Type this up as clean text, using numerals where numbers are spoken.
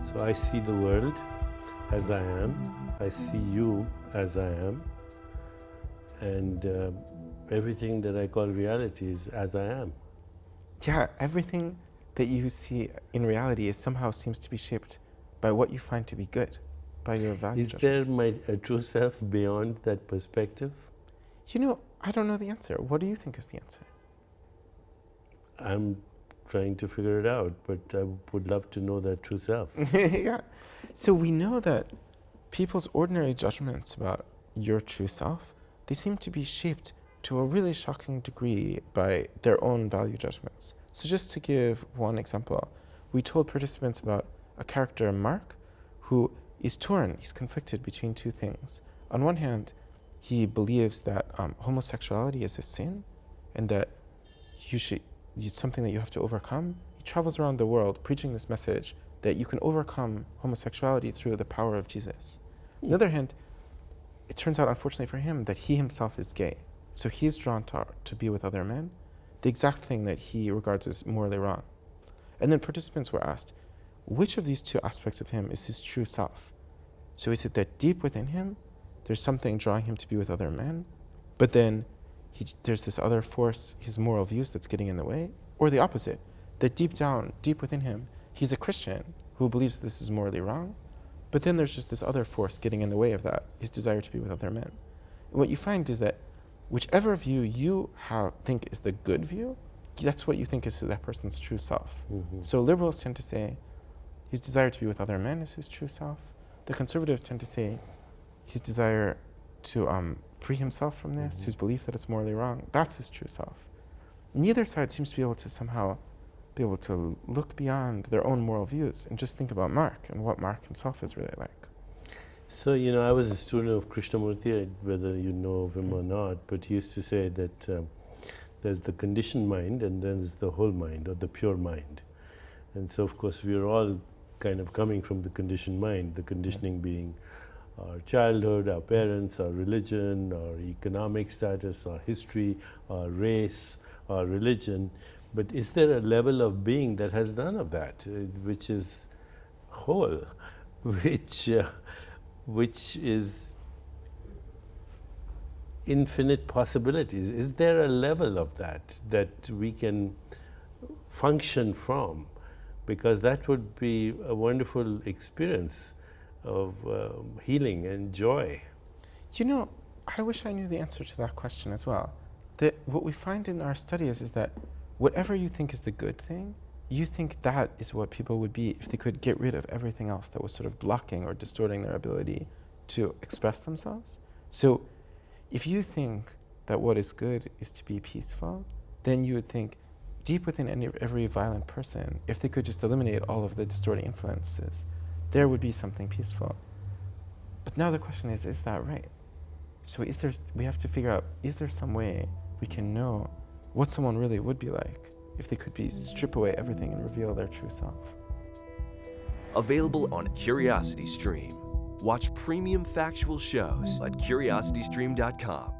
So I see the world as I am. I see you as I am. And everything that I call reality is as I am. Yeah, everything that you see in reality is somehow seems to be shaped by what you find to be good, by your values. Is there my true self beyond that perspective? You know, I don't know the answer. What do you think is the answer? I'm trying to figure it out, but I would love to know that true self. Yeah. So we know that people's ordinary judgments about your true self, they seem to be shaped to a really shocking degree by their own value judgments. So just to give one example, we told participants about a character, Mark, who is torn, he's conflicted between two things. On one hand, he believes that homosexuality is a sin and that it's something that you have to overcome. He travels around the world preaching this message that you can overcome homosexuality through the power of Jesus. On the other hand, it turns out, unfortunately for him, that he himself is gay. So he's drawn to be with other men, the exact thing that he regards as morally wrong. And then participants were asked, which of these two aspects of him is his true self? So is it that deep within him, there's something drawing him to be with other men, but then there's this other force, his moral views, that's getting in the way? Or the opposite, that deep down, deep within him, he's a Christian who believes this is morally wrong, but then there's just this other force getting in the way of that, his desire to be with other men. And what you find is that whichever view you think is the good view, that's what you think is that person's true self. Mm-hmm. So liberals tend to say his desire to be with other men is his true self. The conservatives tend to say his desire to free himself from this, mm-hmm. his belief that it's morally wrong, that's his true self. Neither side seems to be able to somehow be able to look beyond their own moral views and just think about Mark and what Mark himself is really like. So, I was a student of Krishnamurti, whether you know of him or not, but he used to say that there's the conditioned mind and then there's the whole mind, or the pure mind. And so, of course, we are all kind of coming from the conditioned mind, the conditioning being our childhood, our parents, our religion, our economic status, our history, our race, our religion. But is there a level of being that has none of that, which is whole, which is infinite possibilities? Is there a level of that we can function from? Because that would be a wonderful experience of healing and joy. I wish I knew the answer to that question as well. That what we find in our studies is that whatever you think is the good thing, you think that is what people would be if they could get rid of everything else that was sort of blocking or distorting their ability to express themselves. So if you think that what is good is to be peaceful, then you would think deep within every violent person, if they could just eliminate all of the distorting influences, there would be something peaceful. But now the question is that right? So we have to figure out, is there some way we can know what someone really would be like if they could strip away everything and reveal their true self? Available on CuriosityStream. Watch premium factual shows at curiositystream.com.